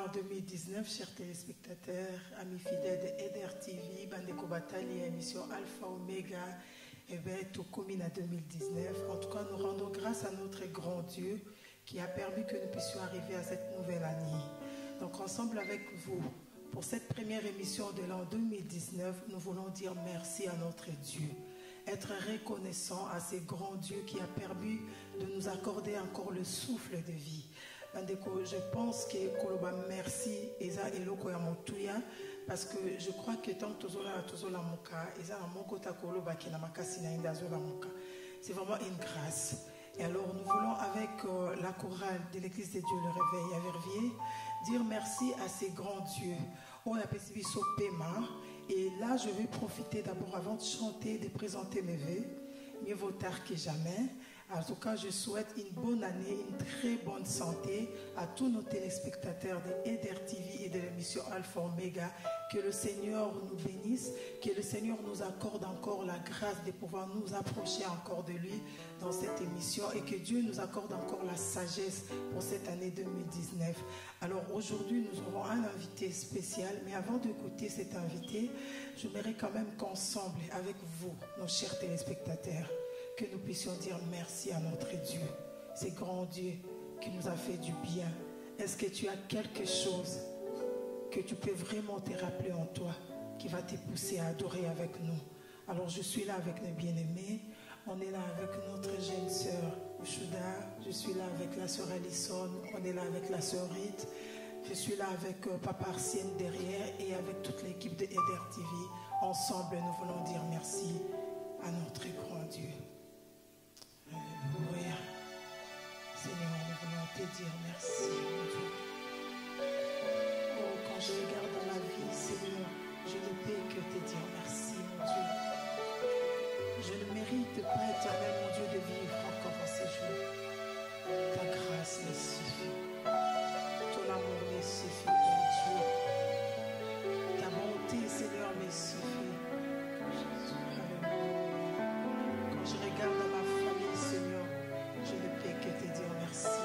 en 2019, chers téléspectateurs, amis fidèles de Eder TV, Bandeko Batali, émission Alpha Omega, et bien tout commune à 2019. En tout cas, nous rendons grâce à notre grand Dieu qui a permis que nous puissions arriver à cette nouvelle année. Donc ensemble avec vous, pour cette première émission de l'an 2019, nous voulons dire merci à notre Dieu. Être reconnaissant à ce grand Dieu qui a permis de nous accorder encore le souffle de vie. Je pense que Koloba merci Eza Eloko ya Motuya parce que je crois que tant que Tozola Moka, Eza Mokota Koloba qui na makasi na inda Zola Moka. C'est vraiment une grâce. Et alors nous voulons avec la chorale de l'église de Dieu le réveil à Verviers dire merci à ces grands dieux. On appelle ça Pema. Et là je vais profiter d'abord avant de chanter, de présenter mes vœux. Mieux vaut tard que jamais. En tout cas, je souhaite une bonne année, une très bonne santé à tous nos téléspectateurs de Eder TV et de l'émission Alpha Omega. Que le Seigneur nous bénisse, que le Seigneur nous accorde encore la grâce de pouvoir nous approcher encore de lui dans cette émission et que Dieu nous accorde encore la sagesse pour cette année 2019. Alors aujourd'hui, nous aurons un invité spécial, mais avant d'écouter cet invité, j'aimerais quand même qu'ensemble, avec vous, nos chers téléspectateurs, que nous puissions dire merci à notre Dieu, ce grand Dieu qui nous a fait du bien. Est-ce que tu as quelque chose que tu peux vraiment te rappeler en toi, qui va te pousser à adorer avec nous? Alors je suis là avec nos bien-aimés, on est là avec notre jeune sœur Ushuda, je suis là avec la sœur Alison, on est là avec la sœur Rite, je suis là avec Papa Arsène derrière et avec toute l'équipe de Eder TV. Ensemble, nous voulons dire merci à notre grand Dieu. Alléluia. Seigneur, nous voulons te dire merci, mon Dieu. Oh, quand je regarde dans ma vie, Seigneur, je ne peux que te dire merci, mon Dieu. Je ne mérite pas, éternel, mon Dieu, de vivre encore à ces jours. Ta grâce me suffit. Ton amour me suffit, mon Dieu. Ta bonté, Seigneur, me suffit. Alléluia. Quand je regarde dans ma famille, Seigneur, je ne peux que te dire merci.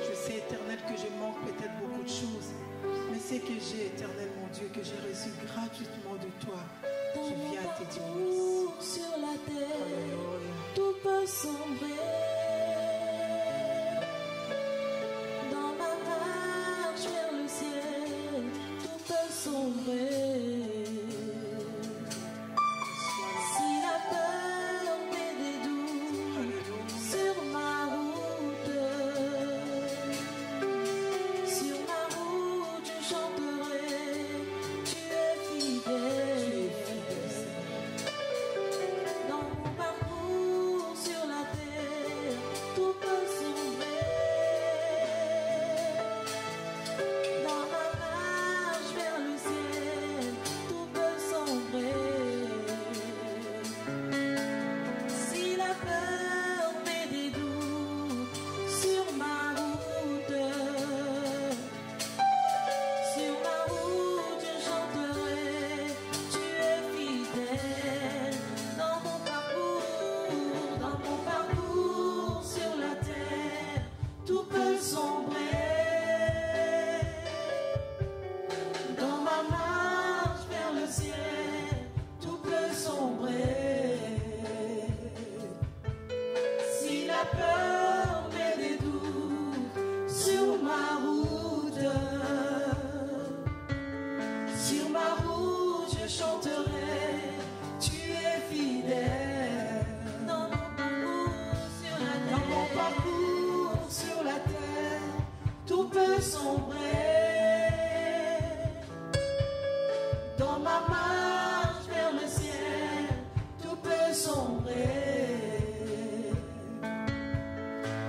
Je sais, éternel, que je manque peut-être beaucoup de choses, mais c'est que j'ai, éternel, mon Dieu, que j'ai reçu gratuitement de toi. Je viens te dire merci. Sur la terre, Alléluia. tout peut sombrer. Dans ma marche vers le ciel, tout peut sombrer. Si la peur met des doutes sur ma route, je chanterai, tu es fidèle. Dans mon parcours sur la terre, tout peut sombrer. Dans ma marche vers le ciel, tout peut sombrer. Si la peur met des doutes sur ma route, je chanterai, tu es fidèle. Dans mon parcours sur la terre, tout peut sombrer. Dans ma marche vers le ciel, tout peut sombrer. Si la peur met des doutes sur ma route, je chanterai, tu es fidèle. Dans mon parcours sur la terre, tout peut sombrer. Dans ma marche vers le ciel, tout peut sombrer.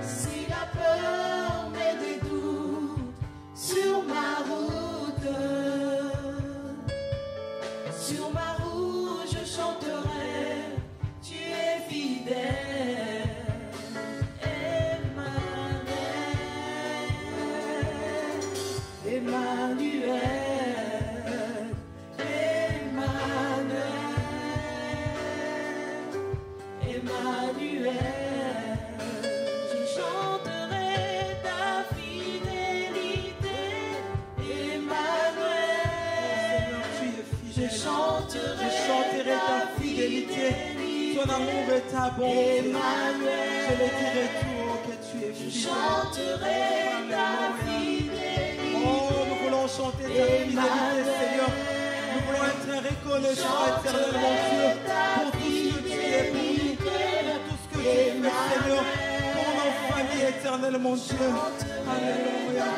Si la peur met des doutes sur ma route, je chanterai, tu es fidèle. Emmanuel, Emmanuel, Emmanuel, Emmanuel. Je chanterai ta fidélité. chanterai ta fidélité. Ton amour et ta bonté. Je le dirai tout que tu es fidèle. Je chanterai ta fidélité. Oh, nous voulons chanter ta fidélité, Seigneur. Nous voulons être reconnaissants éternellement, Dieu, pour tout ce que tu es pour nous, pour tout ce que tu fais, Seigneur, pour nos familles éternellement, Dieu. Alléluia.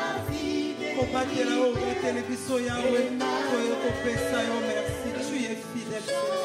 Compatez la haut, télévision Yahweh, soyez compensé, merci. Tu es fidèle, Seigneur.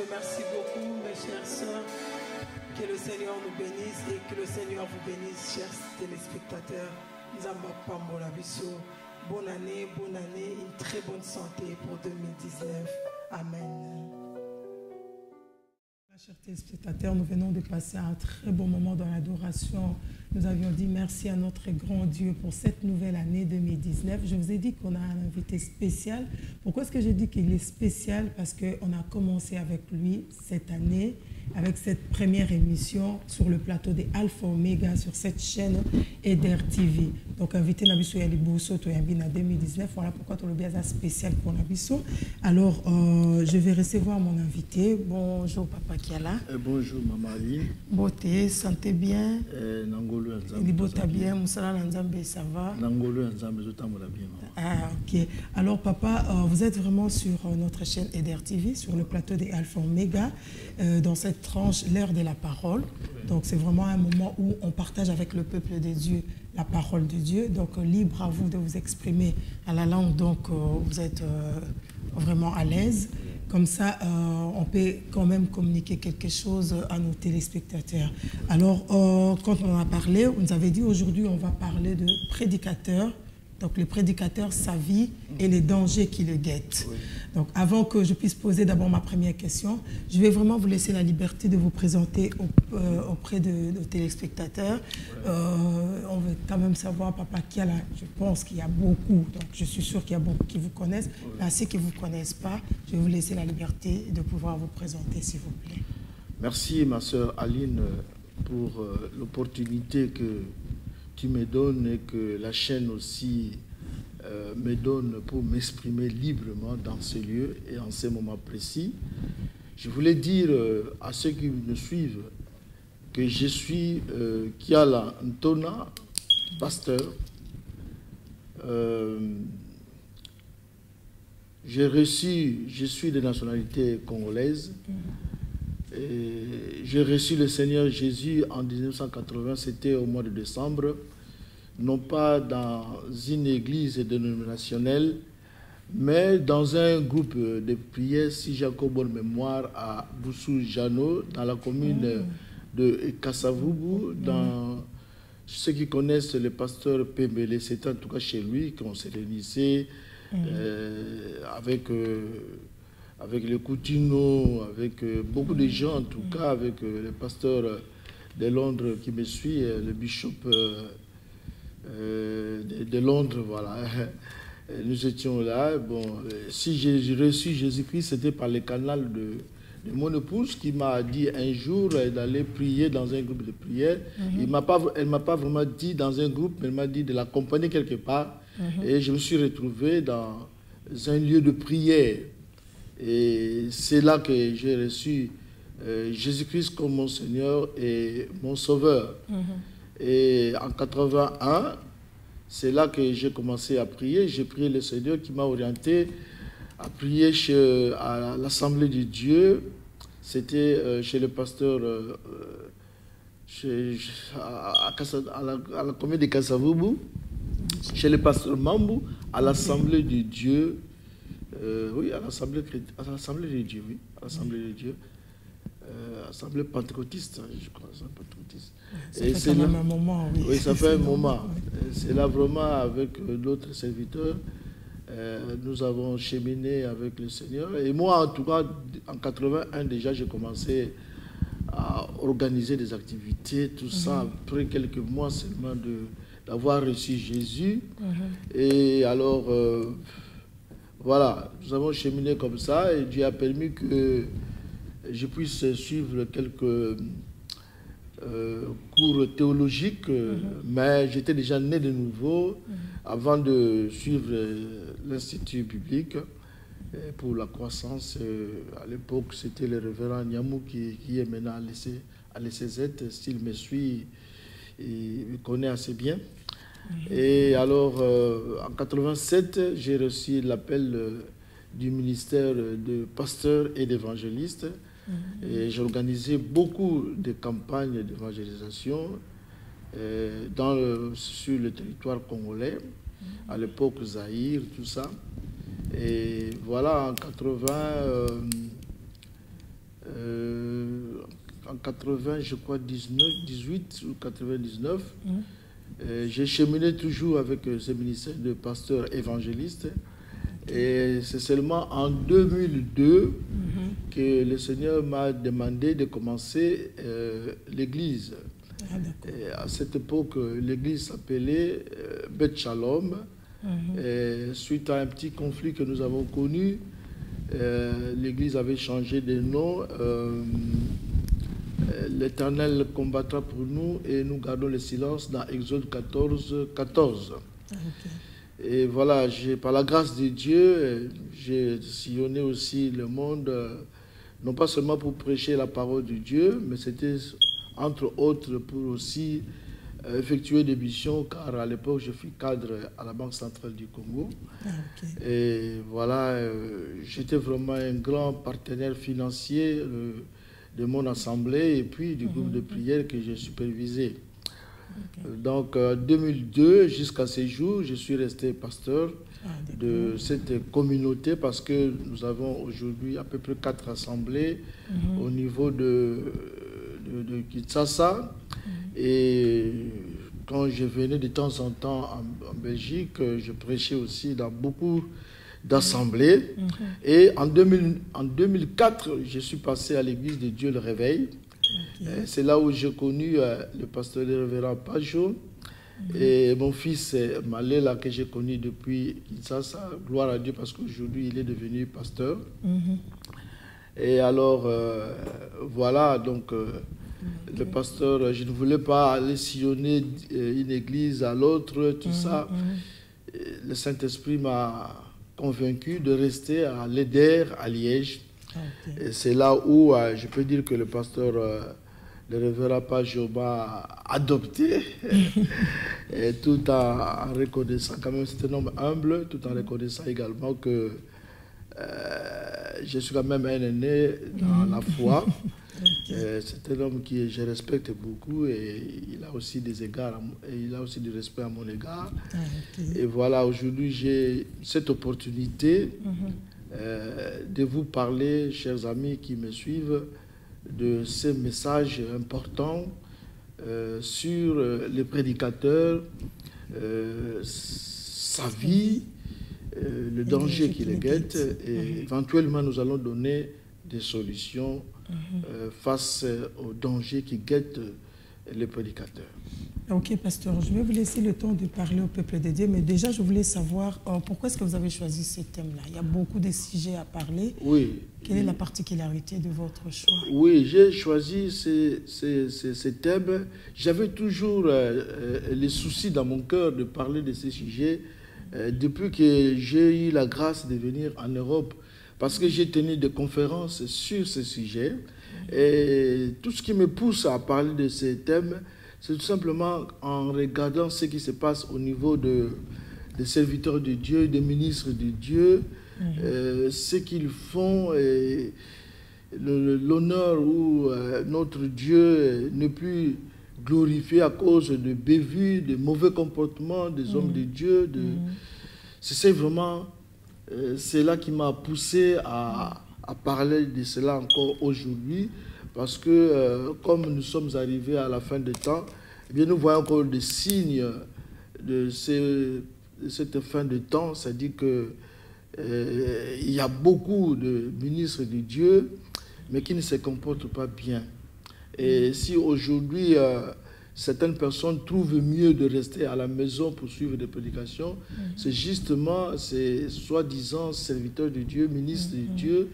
Merci beaucoup, mes chères sœurs. Que le Seigneur nous bénisse et que le Seigneur vous bénisse, chers téléspectateurs. Bonne année, une très bonne santé pour 2019. Amen. Chers téléspectateurs, nous venons de passer un très bon moment dans l'adoration. Nous avions dit merci à notre grand Dieu pour cette nouvelle année 2019. Je vous ai dit qu'on a un invité spécial. Pourquoi est-ce que je dis qu'il est spécial? Parce qu'on a commencé avec lui cette année, avec cette première émission sur le plateau des Alpha Omega sur cette chaîne Eder TV. Donc, invité Nabiso Yalibuso Toyambina 2019. Voilà pourquoi tu le biasa spécial pour Nabiso. Alors, je vais recevoir mon invité. Bonjour, Papa Kiala. Bonjour, Maman Ali. Beauté, santé bien. Nangolo Il bota bien, Moussala Nzambe, ça va. Nangolo Nzambe, je t'aime bien. Ah, ok. Alors, Papa, vous êtes vraiment sur notre chaîne Eder TV, sur le plateau des Alpha Omega, dans cette tranche, l'heure de la parole. Donc, c'est vraiment un moment où on partage avec le peuple de Dieu la parole de Dieu. Donc, libre à vous de vous exprimer à la langue, donc vous êtes vraiment à l'aise. Comme ça, on peut quand même communiquer quelque chose à nos téléspectateurs. Alors, quand on a parlé, on nous avait dit aujourd'hui, on va parler de prédicateur. Donc, le prédicateur, sa vie et les dangers qui le guettent. Oui. Donc, avant que je puisse poser d'abord ma première question, je vais vraiment vous laisser la liberté de vous présenter auprès de nos téléspectateurs. On veut quand même savoir, papa, qui a là. Je pense qu'il y a beaucoup, donc je suis sûr qu'il y a beaucoup qui vous connaissent. Mais à ceux qui ne vous connaissent pas, je vais vous laisser la liberté de pouvoir vous présenter, s'il vous plaît. Merci, ma sœur Aline, pour l'opportunité que tu me donnes et que la chaîne aussi me donne pour m'exprimer librement dans ce lieu et en ces moments précis. Je voulais dire à ceux qui me suivent que je suis Kiala Ntona, pasteur. Je suis de nationalité congolaise. J'ai reçu le Seigneur Jésus en 1980, c'était au mois de décembre, non pas dans une église dénominationnelle, mais dans un groupe de prière, si j'ai encore bonne mémoire, à Boussou-Jano, dans la commune de Kassavubu, dans ceux qui connaissent le pasteur Pembele, c'était en tout cas chez lui qu'on s'est réunissé avec le Coutinho, avec beaucoup de gens, en tout cas, avec le pasteur de Londres qui me suit, le bishop de Londres, voilà. Nous étions là. Bon, si j'ai reçu Jésus-Christ, c'était par le canal de mon épouse qui m'a dit un jour d'aller prier dans un groupe de prière. Elle ne m'a pas vraiment dit dans un groupe, mais elle m'a dit de l'accompagner quelque part. Et je me suis retrouvé dans un lieu de prière. Et c'est là que j'ai reçu Jésus-Christ comme mon Seigneur et mon Sauveur. Et en 81, c'est là que j'ai commencé à prier. J'ai prié le Seigneur qui m'a orienté à prier à l'Assemblée de Dieu. C'était chez le pasteur, à la commune de Kassavubu, chez le pasteur Mambou, à l'Assemblée de Dieu. Oui, à l'Assemblée de Dieu, oui, à l'Assemblée de Dieu, Assemblée pentecôtiste, je crois, pentecôtiste. Ça fait quand même un moment, oui. Oui, ça fait un moment. C'est là vraiment avec d'autres serviteurs, nous avons cheminé avec le Seigneur. Et moi, en tout cas, en 81 déjà, j'ai commencé à organiser des activités, tout ça, après quelques mois seulement d'avoir reçu Jésus. Et alors... voilà, nous avons cheminé comme ça et Dieu a permis que je puisse suivre quelques cours théologiques, mais j'étais déjà né de nouveau avant de suivre l'Institut biblique pour la croissance. À l'époque, c'était le révérend Niamou qui est maintenant à l'ECZ. S'il me suit, il me connaît assez bien. Et alors, en 87, j'ai reçu l'appel du ministère de pasteur et d'évangéliste. Et j'ai organisé beaucoup de campagnes d'évangélisation sur le territoire congolais. À l'époque, Zaïre, tout ça. Et voilà, en 80, je crois, 18 ou 99, j'ai cheminé toujours avec ce ministère de pasteur évangéliste. Et c'est seulement en 2002 que le Seigneur m'a demandé de commencer l'église. Et à cette époque, l'église s'appelait Beth Shalom. Et suite à un petit conflit que nous avons connu, l'église avait changé de nom. L'Éternel combattra pour nous et nous gardons le silence dans Exode 14, 14. Et voilà, par la grâce de Dieu, j'ai sillonné aussi le monde, non pas seulement pour prêcher la parole de Dieu, mais c'était entre autres pour aussi effectuer des missions, car à l'époque je fus cadre à la Banque centrale du Congo. Et voilà, j'étais vraiment un grand partenaire financier de mon assemblée et puis du groupe de prière que j'ai supervisé. Donc, en 2002, jusqu'à ces jours, je suis resté pasteur de cette communauté parce que nous avons aujourd'hui à peu près 4 assemblées au niveau de Kinshasa. Et quand je venais de temps en temps en Belgique, je prêchais aussi dans beaucoup d'assemblées. Et en 2004, je suis passé à l'église de Dieu le Réveil. C'est là où j'ai connu le pasteur le révérend Pajo et mon fils Malela que j'ai connu depuis Kinshasa. Gloire à Dieu parce qu'aujourd'hui il est devenu pasteur. Et alors voilà, donc le pasteur, je ne voulais pas aller sillonner une église à l'autre, tout ça. Le Saint-Esprit m'a convaincu de rester à l'Eder à Liège. Et c'est là où je peux dire que le pasteur le révérend Pajo m'a adopté, et tout en reconnaissant, quand même c'est un homme humble, tout en reconnaissant également que je suis quand même un aîné dans la foi. C'est un homme que je respecte beaucoup et il a aussi des égards, il a aussi du respect à mon égard. Et voilà, aujourd'hui j'ai cette opportunité de vous parler, chers amis qui me suivent, de ces messages importants sur les prédicateurs, sa vie, le danger qui les guette, et éventuellement nous allons donner des solutions face aux dangers qui guettent les prédicateurs. Ok, pasteur, je vais vous laisser le temps de parler au peuple de Dieu, mais déjà, je voulais savoir pourquoi est-ce que vous avez choisi ce thème-là? Il y a beaucoup de sujets à parler. Oui. Quelle est la particularité de votre choix? Oui, j'ai choisi ces thèmes. J'avais toujours les soucis dans mon cœur de parler de ces sujets depuis que j'ai eu la grâce de venir en Europe, parce que j'ai tenu des conférences sur ces sujets. Et tout ce qui me pousse à parler de ces thèmes, c'est tout simplement en regardant ce qui se passe au niveau des serviteurs de Dieu, des ministres de Dieu, ce qu'ils font, et l'honneur où notre Dieu n'est plus glorifié à cause de bévues, de mauvais comportements des hommes de Dieu. C'est vraiment cela qui m'a poussé à parler de cela encore aujourd'hui. Parce que comme nous sommes arrivés à la fin des temps, eh bien, nous voyons encore des signes de cette fin de temps. C'est-à-dire qu'il y a beaucoup de ministres de Dieu, mais qui ne se comportent pas bien. Et si aujourd'hui, certaines personnes trouvent mieux de rester à la maison pour suivre des prédications, c'est justement ces soi-disant serviteurs de Dieu, ministres de Dieu,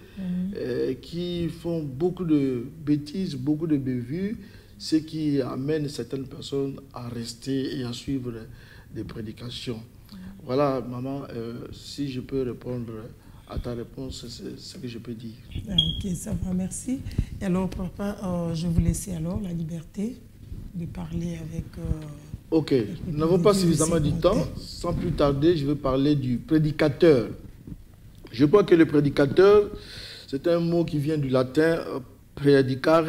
qui font beaucoup de bêtises, beaucoup de bévues, ce qui amène certaines personnes à rester et à suivre des prédications. Voilà, maman, si je peux répondre à ta réponse, c'est ce que je peux dire. Ok, ça va, merci. Et alors, papa, je vous laisse alors la liberté de parler avec... Ok, nous n'avons pas suffisamment de temps. Sans plus tarder, je vais parler du prédicateur. Je crois que le prédicateur, c'est un mot qui vient du latin prédicare,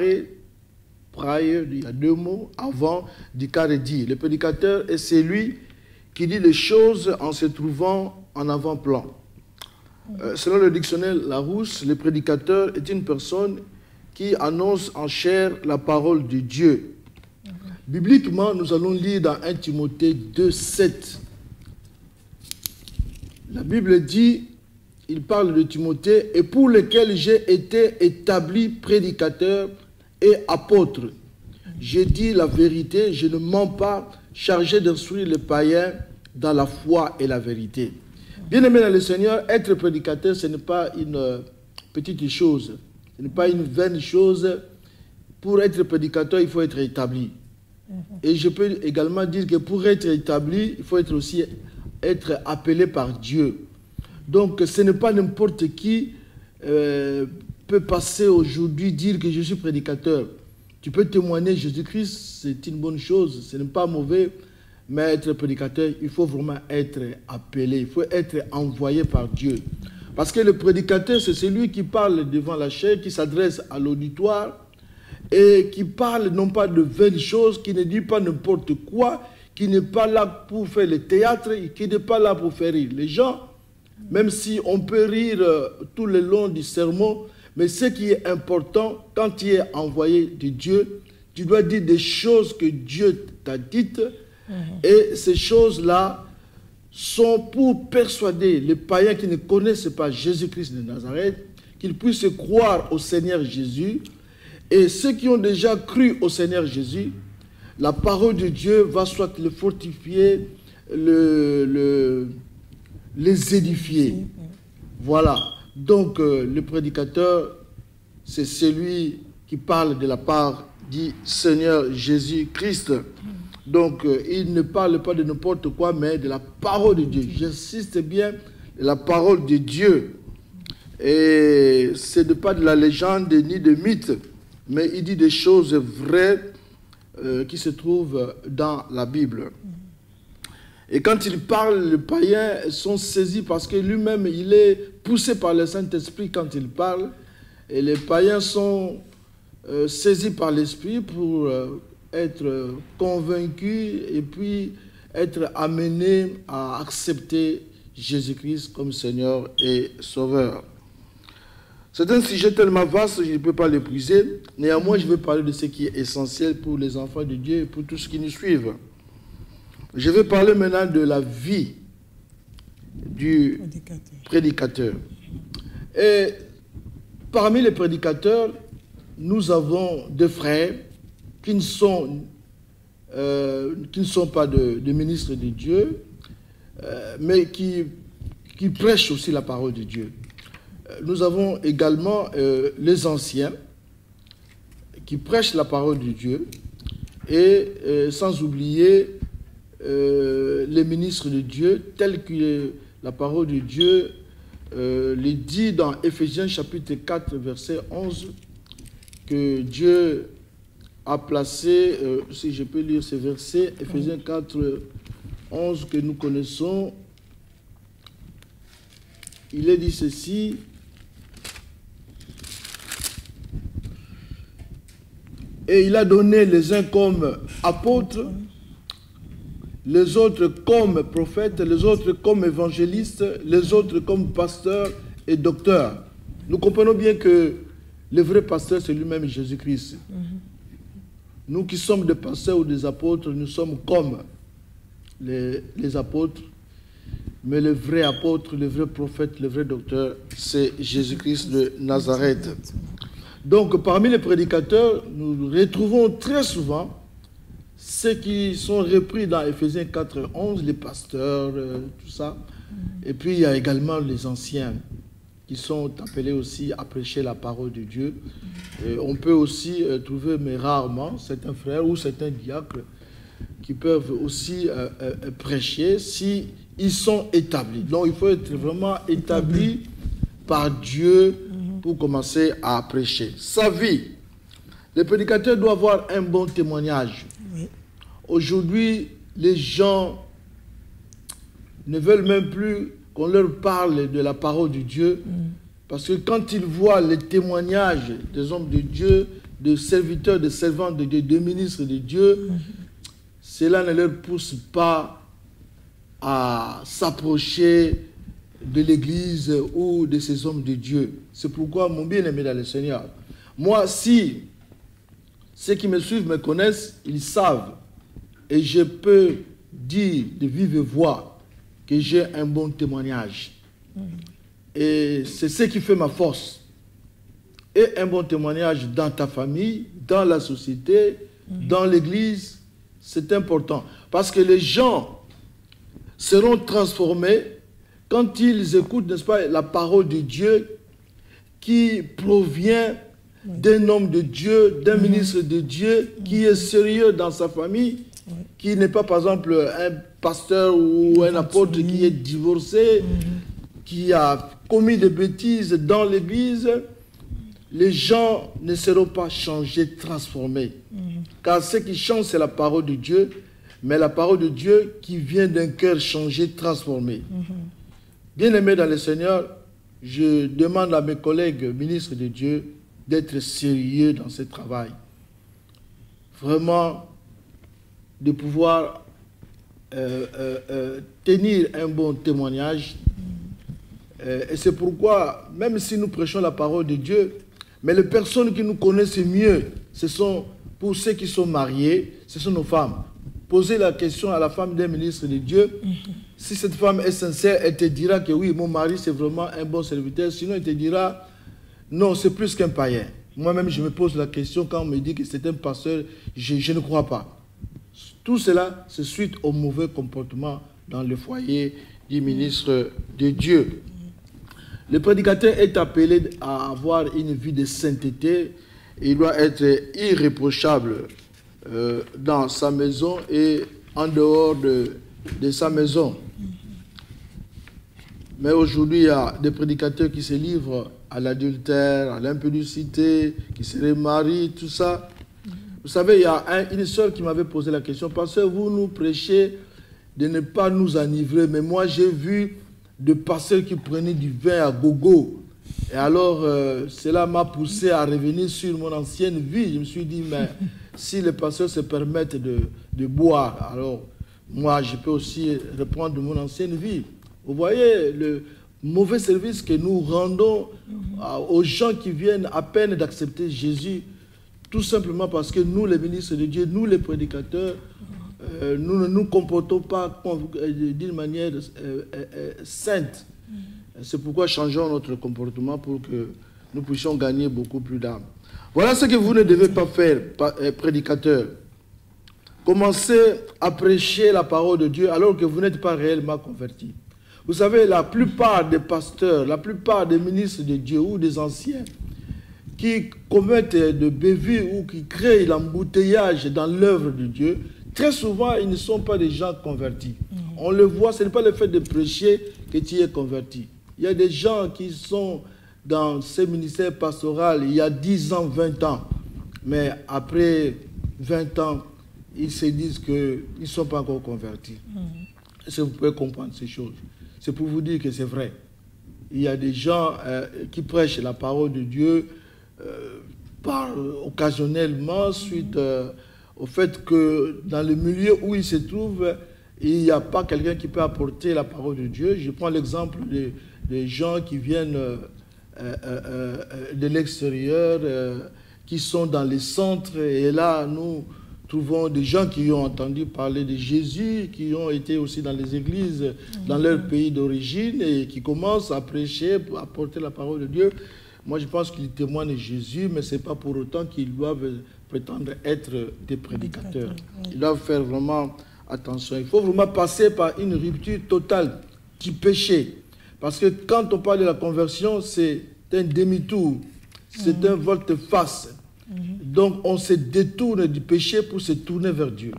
prayer, il y a 2 mots, avant, dicare, dire. Le prédicateur est celui qui dit les choses en se trouvant en avant-plan. Selon le dictionnaire Larousse, le prédicateur est une personne qui annonce en chair la parole de Dieu. Bibliquement, nous allons lire dans 1 Timothée 2,7. La Bible dit, il parle de Timothée, et pour lequel j'ai été établi prédicateur et apôtre. J'ai dit la vérité, je ne mens pas, chargé d'instruire les païens dans la foi et la vérité. Bien-aimé dans le Seigneur, être prédicateur, ce n'est pas une petite chose, ce n'est pas une vaine chose. Pour être prédicateur, il faut être établi. Et je peux également dire que pour être établi, il faut aussi être appelé par Dieu. Donc ce n'est pas n'importe qui peut passer aujourd'hui dire que je suis prédicateur. Tu peux témoigner Jésus-Christ, c'est une bonne chose, ce n'est pas mauvais, mais être prédicateur, il faut vraiment être appelé, il faut être envoyé par Dieu. Parce que le prédicateur, c'est celui qui parle devant la chair, qui s'adresse à l'auditoire et qui parle non pas de vaines choses, qui ne dit pas n'importe quoi, qui n'est pas là pour faire le théâtre, qui n'est pas là pour faire rire les gens, même si on peut rire tout le long du sermon, mais ce qui est important, quand tu es envoyé de Dieu, tu dois dire des choses que Dieu t'a dites, et ces choses-là sont pour persuader les païens qui ne connaissent pas Jésus-Christ de Nazareth, qu'ils puissent croire au Seigneur Jésus, et ceux qui ont déjà cru au Seigneur Jésus, la parole de Dieu va soit les fortifier, les édifier. Voilà. Donc, le prédicateur, c'est celui qui parle de la part du Seigneur Jésus-Christ. Donc, il ne parle pas de n'importe quoi, mais de la parole de Dieu. J'insiste bien, de la parole de Dieu. Et ce n'est pas de la légende ni de mythe, mais il dit des choses vraies qui se trouvent dans la Bible. Et quand il parle, les païens sont saisis parce que lui-même, il est poussé par le Saint-Esprit quand il parle. Et les païens sont saisis par l'Esprit pour être convaincus et puis être amenés à accepter Jésus-Christ comme Seigneur et Sauveur. C'est un sujet tellement vaste, je ne peux pas l'épuiser. Néanmoins, je vais parler de ce qui est essentiel pour les enfants de Dieu et pour tous ceux qui nous suivent. Je vais parler maintenant de la vie du prédicateur. Et parmi les prédicateurs, nous avons des frères qui ne sont pas de ministres de Dieu, mais qui prêchent aussi la parole de Dieu. Nous avons également les anciens qui prêchent la parole de Dieu et sans oublier les ministres de Dieu tels que la parole de Dieu le dit dans Éphésiens chapitre 4 verset 11 que Dieu a placé, si je peux lire ce verset, Éphésiens 4 11 que nous connaissons, il est dit ceci: et il a donné les uns comme apôtres, les autres comme prophètes, les autres comme évangélistes, les autres comme pasteurs et docteurs. Nous comprenons bien que le vrai pasteur, c'est lui-même Jésus-Christ. Nous qui sommes des pasteurs ou des apôtres, nous sommes comme les apôtres, mais le vrai apôtre, le vrai prophète, le vrai docteur, c'est Jésus-Christ de Nazareth. Donc, parmi les prédicateurs, nous retrouvons très souvent ceux qui sont repris dans Éphésiens 4, 11, les pasteurs, tout ça. Et puis, il y a également les anciens qui sont appelés aussi à prêcher la parole de Dieu. Et on peut aussi trouver, mais rarement, certains frères ou certains diacres qui peuvent aussi prêcher si ils sont établis. Donc, il faut être vraiment établi par Dieu pour commencer à prêcher. Sa vie. Le prédicateur doit avoir un bon témoignage. Oui. Aujourd'hui, les gens ne veulent même plus qu'on leur parle de la parole de Dieu, parce que quand ils voient les témoignages des hommes de Dieu, de serviteurs, de servants de Dieu, de ministres de Dieu, cela ne leur pousse pas à s'approcher de l'Église ou de ces hommes de Dieu. C'est pourquoi, mon bien-aimé dans le Seigneur, moi, si ceux qui me suivent me connaissent, ils savent, et je peux dire de vive voix que j'ai un bon témoignage. Et c'est ce qui fait ma force. Et un bon témoignage dans ta famille, dans la société, dans l'Église, c'est important. Parce que les gens seront transformés quand ils écoutent, n'est-ce pas, la parole de Dieu qui provient d'un homme de Dieu, d'un ministre de Dieu qui est sérieux dans sa famille, qui n'est pas, par exemple, un pasteur ou un apôtre qui est divorcé, qui a commis des bêtises dans l'Église. Les gens ne seront pas changés, transformés. Car ce qui change, c'est la parole de Dieu, mais la parole de Dieu qui vient d'un cœur changé, transformé. Bien-aimés dans le Seigneur, je demande à mes collègues ministres de Dieu d'être sérieux dans ce travail. vraiment de pouvoir tenir un bon témoignage. Et c'est pourquoi, même si nous prêchons la parole de Dieu, mais les personnes qui nous connaissent mieux, ce sont, pour ceux qui sont mariés, ce sont nos femmes. Posez la question à la femme d'un ministre de Dieu. Si cette femme est sincère, elle te dira que oui, mon mari c'est vraiment un bon serviteur. Sinon, elle te dira, non, c'est plus qu'un païen. Moi-même, je me pose la question quand on me dit que c'est un pasteur, je ne crois pas. Tout cela, c'est suite au mauvais comportement dans le foyer du ministre de Dieu. Le prédicateur est appelé à avoir une vie de sainteté. Il doit être irréprochable dans sa maison et en dehors de sa maison. Mais aujourd'hui, il y a des prédicateurs qui se livrent à l'adultère, à l'impudicité, qui se remarient, tout ça. Vous savez, il y a une sœur qui m'avait posé la question, parce que vous nous prêchez de ne pas nous enivrer, mais moi j'ai vu des pasteurs qui prenaient du vin à gogo. Et alors, cela m'a poussé à revenir sur mon ancienne vie. Je me suis dit, mais si les pasteurs se permettent de boire, alors moi je peux aussi reprendre mon ancienne vie. Vous voyez le mauvais service que nous rendons aux gens qui viennent à peine d'accepter Jésus, tout simplement parce que nous, les ministres de Dieu, nous, les prédicateurs, nous ne nous comportons pas d'une manière sainte. C'est pourquoi changeons notre comportement pour que nous puissions gagner beaucoup plus d'âmes. Voilà ce que vous ne devez pas faire, prédicateurs. Commencez à prêcher la parole de Dieu alors que vous n'êtes pas réellement convertis. Vous savez, la plupart des pasteurs, la plupart des ministres de Dieu ou des anciens qui commettent de bévues ou qui créent l'embouteillage dans l'œuvre de Dieu, très souvent, ils ne sont pas des gens convertis. On le voit, ce n'est pas le fait de prêcher que tu es converti. Il y a des gens qui sont dans ces ministères pastoraux il y a 10 ans, 20 ans. Mais après 20 ans, ils se disent qu'ils ne sont pas encore convertis. Est-ce que vous pouvez comprendre ces choses? C'est pour vous dire que c'est vrai. Il y a des gens qui prêchent la parole de Dieu occasionnellement suite au fait que dans le milieu où ils se trouvent, il n'y a pas quelqu'un qui peut apporter la parole de Dieu. Je prends l'exemple des gens qui viennent de l'extérieur, qui sont dans les centres, et là, nous trouvons des gens qui ont entendu parler de Jésus, qui ont été aussi dans les églises dans leur pays d'origine et qui commencent à prêcher, à porter la parole de Dieu. Moi, je pense qu'ils témoignent de Jésus, mais ce n'est pas pour autant qu'ils doivent prétendre être des prédicateurs. Ils doivent faire vraiment attention. Il faut vraiment passer par une rupture totale du péché. Parce que quand on parle de la conversion, c'est un demi-tour, c'est un volte-face. Donc, on se détourne du péché pour se tourner vers Dieu.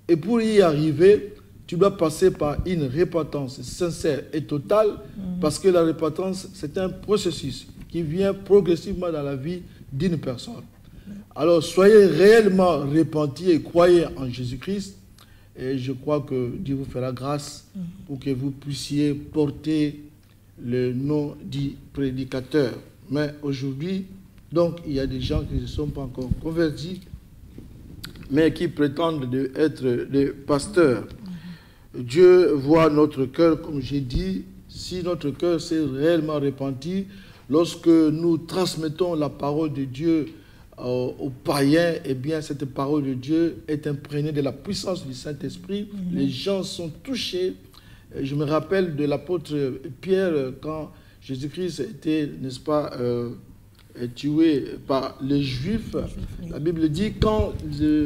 Et pour y arriver, tu dois passer par une repentance sincère et totale, parce que la repentance, c'est un processus qui vient progressivement dans la vie d'une personne. Alors, soyez réellement repentis et croyez en Jésus-Christ, et je crois que Dieu vous fera grâce pour que vous puissiez porter le nom du prédicateur. Mais aujourd'hui, donc, il y a des gens qui ne sont pas encore convertis, mais qui prétendent être des pasteurs. Dieu voit notre cœur, comme j'ai dit. Si notre cœur s'est réellement repenti, lorsque nous transmettons la parole de Dieu aux païens, eh bien, cette parole de Dieu est imprégnée de la puissance du Saint-Esprit. Les gens sont touchés. Je me rappelle de l'apôtre Pierre, quand Jésus-Christ était, n'est-ce pas, tué par les Juifs. La Bible dit, quand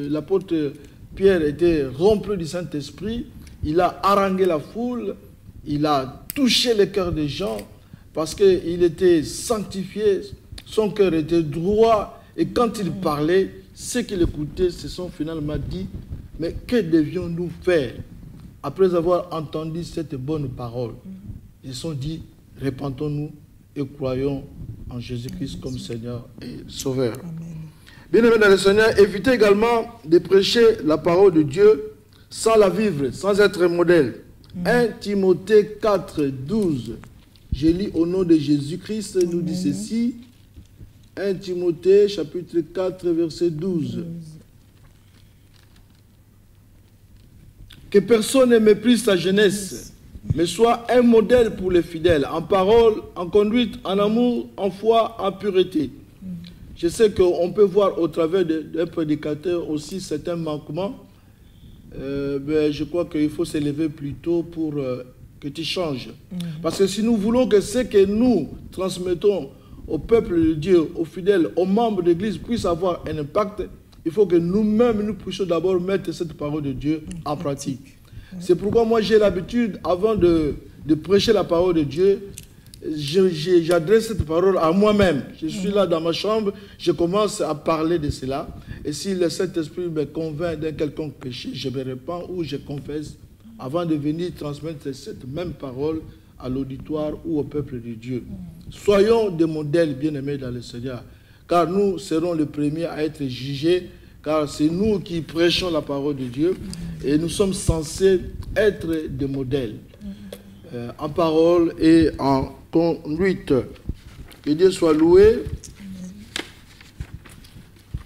l'apôtre Pierre était rempli du Saint-Esprit, il a harangué la foule, il a touché le cœur des gens, parce qu'il était sanctifié, son cœur était droit, et quand il parlait, ceux qui l'écoutaient se sont finalement dit, mais que devions-nous faire après avoir entendu cette bonne parole? Ils se sont dit, repentons-nous et croyons en Jésus-Christ comme Seigneur et Sauveur. Bien-aimés dans le Seigneur, évitez également de prêcher la parole de Dieu sans la vivre, sans être modèle. 1 Timothée 4, 12. Je lis au nom de Jésus-Christ, nous dit ceci. 1 Timothée chapitre 4, verset 12. Que personne ne méprise sa jeunesse, mais soit un modèle pour les fidèles, en parole, en conduite, en amour, en foi, en pureté. Je sais qu'on peut voir au travers d'un prédicateur aussi certains manquements, mais je crois qu'il faut s'élever plutôt pour que tu changes. Parce que si nous voulons que ce que nous transmettons au peuple de Dieu, aux fidèles, aux membres de l'Église puisse avoir un impact, il faut que nous-mêmes, nous puissions d'abord mettre cette parole de Dieu en pratique. C'est pourquoi moi j'ai l'habitude, avant de prêcher la parole de Dieu, j'adresse cette parole à moi-même. Je suis là dans ma chambre, je commence à parler de cela. Et si le Saint-Esprit me convainc d'un quelconque péché, je me répands ou je confesse avant de venir transmettre cette même parole à l'auditoire ou au peuple de Dieu. Soyons des modèles bien-aimés dans le Seigneur, car nous serons les premiers à être jugés, car c'est nous qui prêchons la parole de Dieu et nous sommes censés être des modèles en parole et en conduite. Que Dieu soit loué.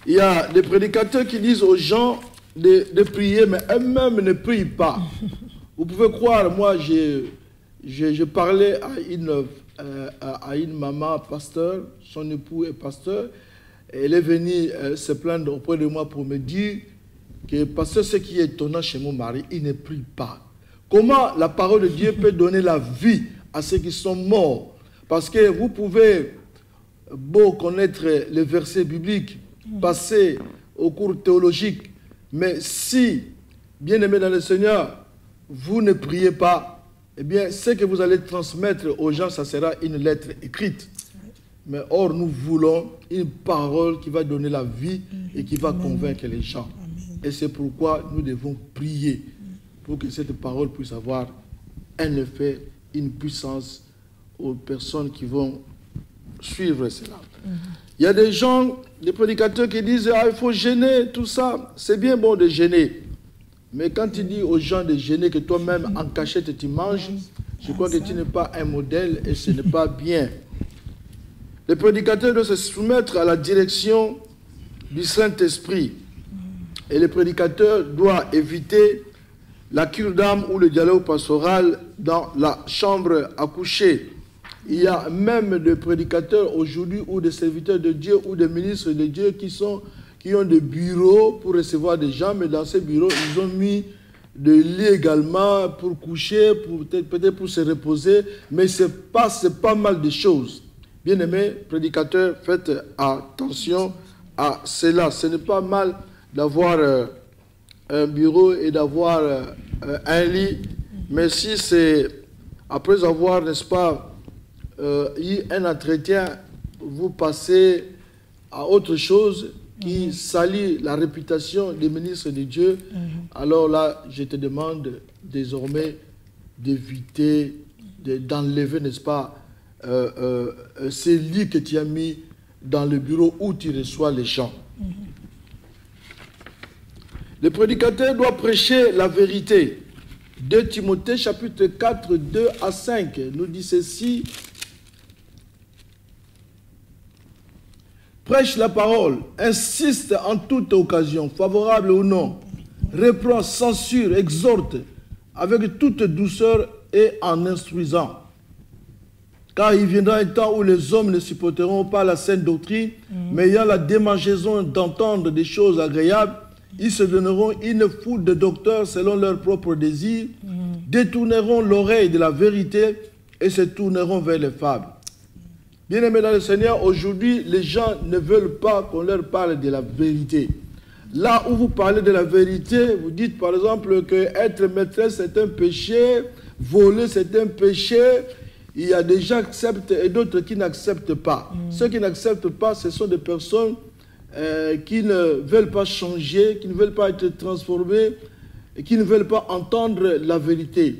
Il y a des prédicateurs qui disent aux gens de prier, mais eux-mêmes ne prient pas. Vous pouvez croire, moi, je parlais à une maman pasteur, son époux est pasteur. Elle est venue se plaindre auprès de moi pour me dire que, pasteur, ce qui est étonnant chez mon mari, il ne prie pas. Comment la parole de Dieu peut donner la vie à ceux qui sont morts? Parce que vous pouvez beau connaître les versets bibliques, passer au cours théologique, mais si, bien-aimés dans le Seigneur, vous ne priez pas, eh bien, ce que vous allez transmettre aux gens, ça sera une lettre écrite. Mais or, nous voulons une parole qui va donner la vie et qui va convaincre les gens. Et c'est pourquoi nous devons prier pour que cette parole puisse avoir un effet, une puissance aux personnes qui vont suivre cela. Il y a des gens, des prédicateurs qui disent « Ah, il faut gêner, tout ça. » C'est bien bon de gêner. Mais quand tu dis aux gens de gêner, que toi-même, en cachette, tu manges, je crois que tu n'es pas un modèle et ce n'est pas bien. Les prédicateurs doivent se soumettre à la direction du Saint-Esprit. Et les prédicateurs doivent éviter la cure d'âme ou le dialogue pastoral dans la chambre à coucher. Il y a même des prédicateurs aujourd'hui ou des serviteurs de Dieu ou des ministres de Dieu qui ont des bureaux pour recevoir des gens, mais dans ces bureaux, ils ont mis des lits également pour coucher, peut-être pour se reposer, mais c'est pas mal de choses. Bien-aimés prédicateurs, faites attention à cela. Ce n'est pas mal d'avoir un bureau et d'avoir un lit, mais si c'est après avoir, n'est-ce pas, eu un entretien, vous passez à autre chose qui salit la réputation des ministres de Dieu, alors là, je te demande désormais d'éviter, d'enlever, n'est-ce pas, ces lits que tu as mis dans le bureau où tu reçois les gens. Le prédicateur doit prêcher la vérité. 2 Timothée chapitre 4, 2 à 5 nous dit ceci. Prêche la parole, insiste en toute occasion, favorable ou non, reprend, censure, exhorte, avec toute douceur et en instruisant. Car il viendra un temps où les hommes ne supporteront pas la saine doctrine, mais ayant la démangeaison d'entendre des choses agréables, ils se donneront une foule de docteurs selon leurs propres désirs, détourneront l'oreille de la vérité et se tourneront vers les fables. Bien-aimés dans le Seigneur, aujourd'hui, les gens ne veulent pas qu'on leur parle de la vérité. Là où vous parlez de la vérité, vous dites par exemple que être maîtresse c'est un péché, voler c'est un péché. Il y a des gens qui acceptent et d'autres qui n'acceptent pas. Ceux qui n'acceptent pas, ce sont des personnes qui ne veulent pas changer, qui ne veulent pas être transformées et qui ne veulent pas entendre la vérité.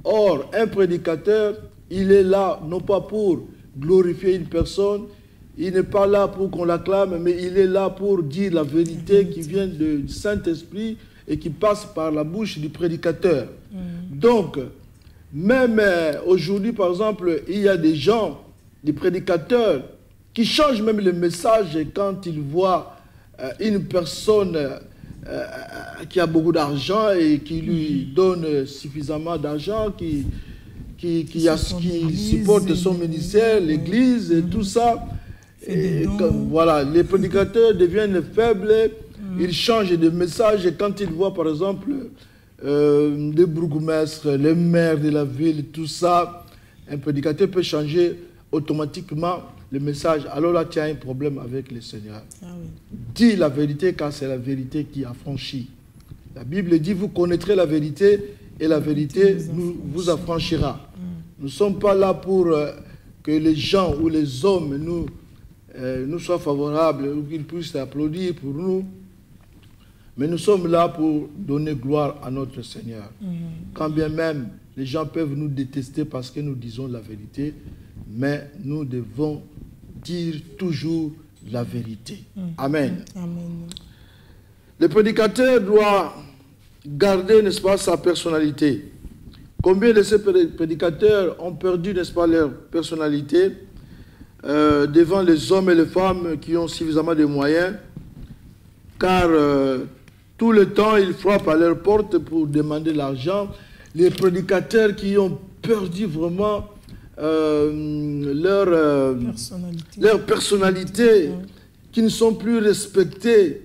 Or, un prédicateur, il est là non pas pour glorifier une personne, il n'est pas là pour qu'on l'acclame, mais il est là pour dire la vérité qui vient du Saint-Esprit et qui passe par la bouche du prédicateur. Donc, même aujourd'hui, par exemple, il y a des gens, des prédicateurs, qui changent même le message quand ils voient une personne qui a beaucoup d'argent et qui lui donne suffisamment d'argent, qui supporte son ministère, l'église et tout ça. Et voilà, les prédicateurs deviennent faibles, ils changent de message et quand ils voient par exemple les bourgmestres, les maires de la ville, tout ça, un prédicateur peut changer automatiquement le message. Alors là, tu as un problème avec le Seigneur. Ah oui. Dis la vérité car c'est la vérité qui affranchit. La Bible dit, vous connaîtrez la vérité et la vérité vous affranchira. Nous ne sommes pas là pour que les gens ou les hommes nous soient favorables ou qu'ils puissent applaudir pour nous. Mais nous sommes là pour donner gloire à notre Seigneur. Quand bien même les gens peuvent nous détester parce que nous disons la vérité, mais nous devons dire toujours la vérité. Amen. Amen. Le prédicateur doit garder, n'est-ce pas, sa personnalité. Combien de ces prédicateurs ont perdu, n'est-ce pas, leur personnalité devant les hommes et les femmes qui ont suffisamment de moyens, car tout le temps, ils frappent à leur porte pour demander l'argent. Les prédicateurs qui ont perdu vraiment leur personnalité, qui ne sont plus respectés,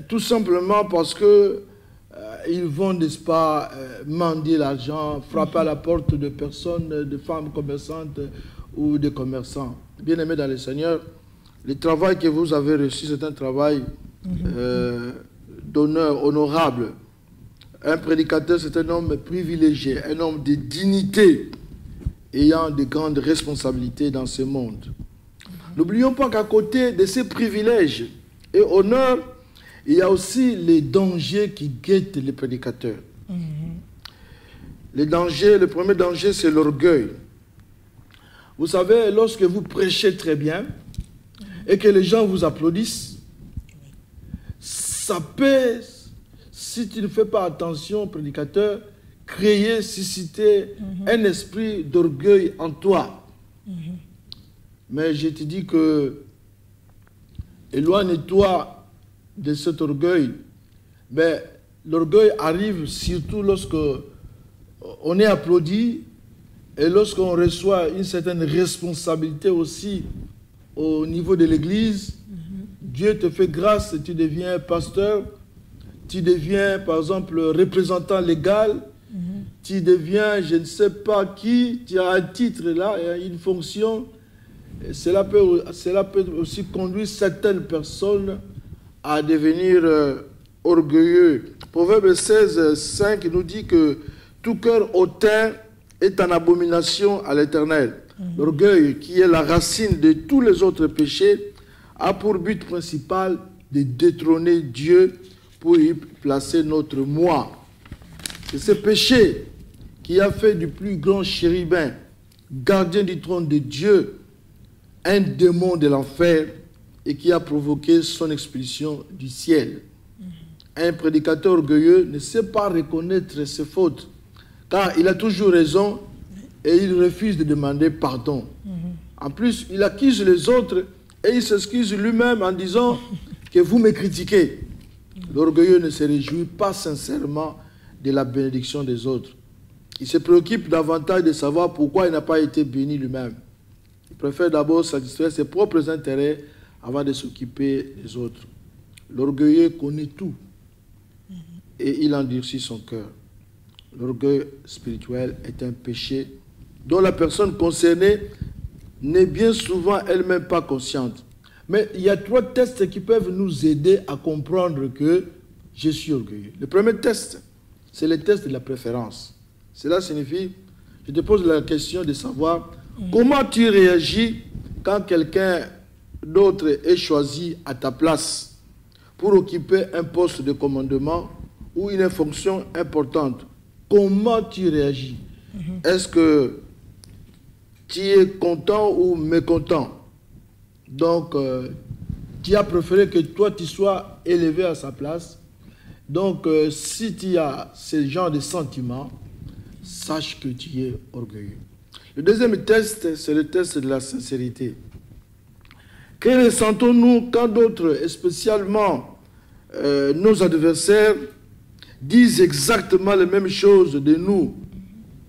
tout simplement parce que ils vont, n'est-ce pas, mendier l'argent, frapper à la porte de personnes, de femmes commerçantes ou de commerçants. Bien-aimés dans le Seigneur, le travail que vous avez reçu, c'est un travail d'honneur, honorable. Un prédicateur, c'est un homme privilégié, un homme de dignité, ayant de grandes responsabilités dans ce monde. N'oublions pas qu'à côté de ces privilèges et honneurs, il y a aussi les dangers qui guettent les prédicateurs. Les dangers, le premier danger, c'est l'orgueil. Vous savez, lorsque vous prêchez très bien et que les gens vous applaudissent, ça peut, si tu ne fais pas attention, prédicateur, créer, susciter un esprit d'orgueil en toi. Mais je te dis que éloigne-toi de cet orgueil. Mais l'orgueil arrive surtout lorsque on est applaudi et lorsqu'on reçoit une certaine responsabilité aussi au niveau de l'église. Dieu te fait grâce, tu deviens pasteur, tu deviens par exemple représentant légal, tu deviens je ne sais pas qui, tu as un titre là, une fonction. Et cela peut aussi conduire certaines personnes à devenir orgueilleux. Proverbe 16, 5 nous dit que tout cœur hautain est en abomination à l'Éternel. L'orgueil, qui est la racine de tous les autres péchés, a pour but principal de détrôner Dieu pour y placer notre moi. C'est ce péché qui a fait du plus grand chérubin, gardien du trône de Dieu, un démon de l'enfer, et qui a provoqué son expulsion du ciel. Un prédicateur orgueilleux ne sait pas reconnaître ses fautes, car il a toujours raison et il refuse de demander pardon. En plus, il accuse les autres et il s'excuse lui-même en disant que vous me critiquez. L'orgueilleux ne se réjouit pas sincèrement de la bénédiction des autres. Il se préoccupe davantage de savoir pourquoi il n'a pas été béni lui-même. Il préfère d'abord satisfaire ses propres intérêts avant de s'occuper des autres. L'orgueilleux connaît tout et il endurcit son cœur. L'orgueil spirituel est un péché dont la personne concernée n'est bien souvent elle-même pas consciente. Mais il y a 3 tests qui peuvent nous aider à comprendre que je suis orgueilleux. Le premier test, c'est le test de la préférence. Cela signifie, je te pose la question de savoir comment tu réagis quand quelqu'un d'autre est choisi à ta place pour occuper un poste de commandement ou une fonction importante. Comment tu réagis? Est-ce que tu es content ou mécontent? Donc, tu as préféré que toi, tu sois élevé à sa place. Donc, si tu as ce genre de sentiments, sache que tu es orgueilleux. Le deuxième test, c'est le test de la sincérité. Que ressentons-nous quand d'autres, et spécialement nos adversaires disent exactement les mêmes choses de nous.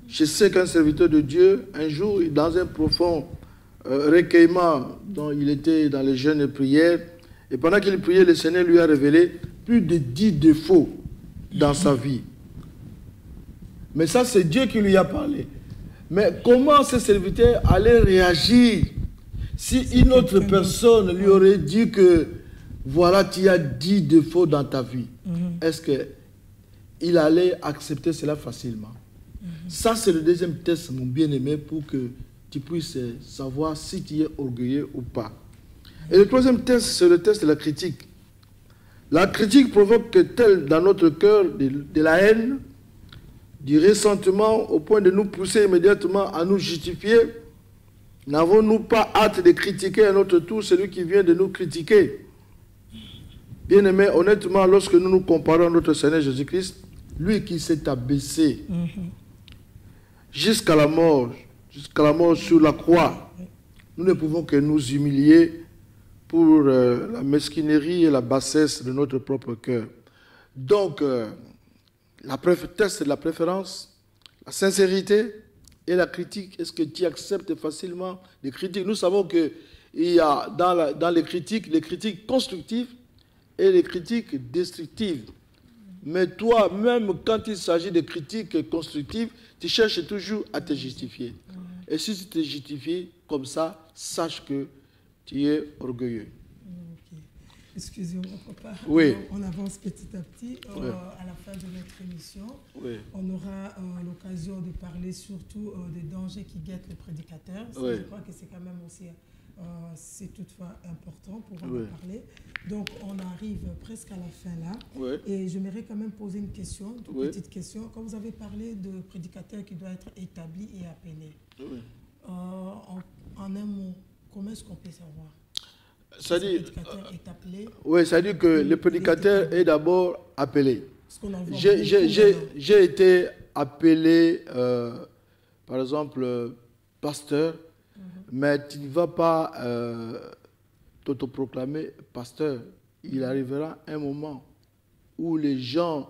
Je sais qu'un serviteur de Dieu, un jour, dans un profond recueillement dont il était dans les jeûnes et prières, et pendant qu'il priait, le Seigneur lui a révélé plus de 10 défauts dans sa vie. Mais ça, c'est Dieu qui lui a parlé. Mais comment ce serviteur allait réagir si une autre personne lui aurait dit que voilà, tu as 10 défauts dans ta vie? Est-ce qu'il allait accepter cela facilement? Ça, c'est le deuxième test, mon bien-aimé, pour que tu puisses savoir si tu es orgueilleux ou pas. Et le troisième test, c'est le test de la critique. La critique provoque-t-elle dans notre cœur de la haine, du ressentiment au point de nous pousser immédiatement à nous justifier? N'avons-nous pas hâte de critiquer à notre tour celui qui vient de nous critiquer? Bien-aimé, honnêtement, lorsque nous nous comparons à notre Seigneur Jésus-Christ, lui qui s'est abaissé jusqu'à la mort sur la croix, nous ne pouvons que nous humilier pour la mesquinerie et la bassesse de notre propre cœur. Donc, test de la préférence, la sincérité et la critique. Est-ce que tu acceptes facilement les critiques? Nous savons qu'il y a dans les critiques constructives et les critiques destructives. Mais toi, même quand il s'agit de critiques constructives, tu cherches toujours à te justifier. Et si tu te justifies comme ça, sache que tu es orgueilleux. Ok. Excusez-moi, papa. Oui. On avance petit à petit. Oui. À la fin de notre émission, Oui. on aura l'occasion de parler surtout des dangers qui guettent le prédicateur. Oui. Je crois que c'est quand même aussi, c'est toutefois important pour en Oui. parler. Donc, on arrive presque à la fin là. Oui. Et j'aimerais quand même poser une question, une toute Oui. petite question. Quand vous avez parlé de prédicateur qui doit être établi et appelé, Oui. en un mot, comment est-ce qu'on peut savoir Ça si dit, le prédicateur est appelé? oui, ça dit que le prédicateur est d'abord appelé. Parce qu'on en voit J'ai beaucoup maintenant. été appelé, par exemple, pasteur, mais tu ne vas pas t'autoproclamer pasteur. Il arrivera un moment où les gens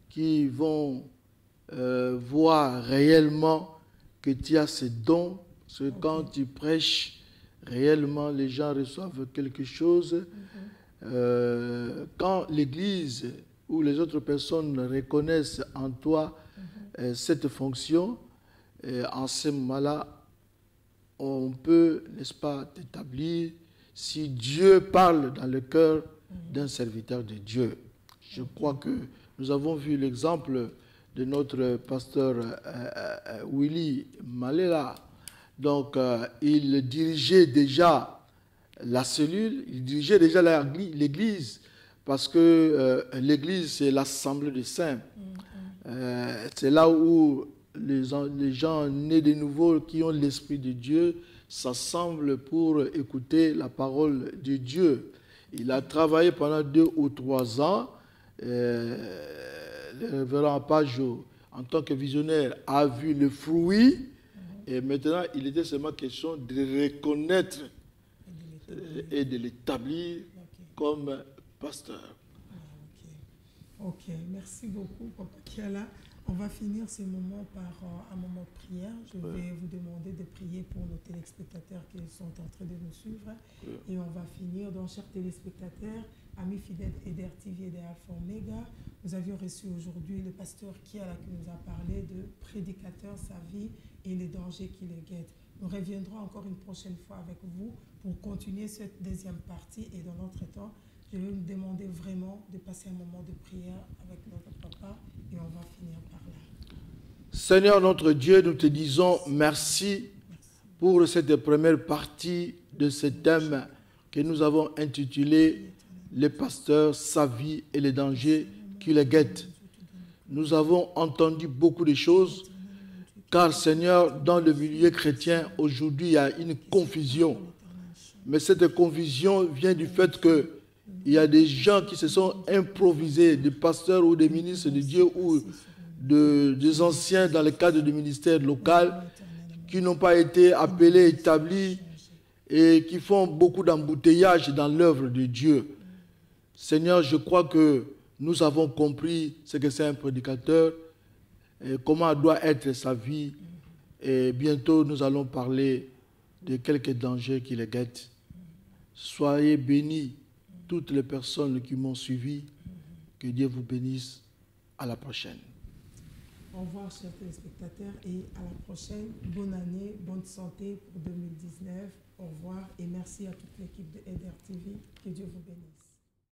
qui vont voir réellement que tu as ce don, parce que quand tu prêches, réellement les gens reçoivent quelque chose. Quand l'Église ou les autres personnes reconnaissent en toi cette fonction, en ce moment-là, on peut, n'est-ce pas, t'établir si Dieu parle dans le cœur d'un serviteur de Dieu. Je crois que nous avons vu l'exemple de notre pasteur Willy Malela. Donc, il dirigeait déjà la cellule, il dirigeait déjà l'église, parce que l'église, c'est l'assemblée des saints. C'est là où les gens nés de nouveau, qui ont l'Esprit de Dieu, s'assemblent pour écouter la parole de Dieu. Il a travaillé pendant 2 ou 3 ans. Le révérend Pajo, en tant que visionnaire, a vu le fruit. Et maintenant, il était seulement question de reconnaître et de l'établir comme pasteur. Ok, merci beaucoup, Papa Kiala. On va finir ce moment par un moment de prière. Je vais vous demander de prier pour nos téléspectateurs qui sont en train de nous suivre. Et on va finir. Donc, chers téléspectateurs, amis fidèles d'RTV et d'Alpha Omega, nous avions reçu aujourd'hui le pasteur Kiala qui nous a parlé de prédicateur, sa vie et les dangers qui le guettent. Nous reviendrons encore une prochaine fois avec vous pour continuer cette deuxième partie. Et dans notre temps, je vais vous demander vraiment de passer un moment de prière avec notre papa et on va finir par là. Seigneur notre Dieu, nous te disons merci pour cette première partie de ce thème que nous avons intitulé « Le pasteur, sa vie et les dangers qui le guettent ». Nous avons entendu beaucoup de choses, car Seigneur, dans le milieu chrétien, aujourd'hui, il y a une confusion. Mais cette confusion vient du fait que il y a des gens qui se sont improvisés, des pasteurs ou des ministres de Dieu ou des anciens dans le cadre du ministère local, qui n'ont pas été appelés, établis et qui font beaucoup d'embouteillages dans l'œuvre de Dieu. Seigneur, je crois que nous avons compris ce que c'est un prédicateur, et comment doit être sa vie. Et bientôt, nous allons parler de quelques dangers qui les guettent. Soyez bénis, toutes les personnes qui m'ont suivi. Que Dieu vous bénisse. À la prochaine. Au revoir, chers téléspectateurs, et à la prochaine. Bonne année, bonne santé pour 2019. Au revoir et merci à toute l'équipe de EDR TV. Que Dieu vous bénisse.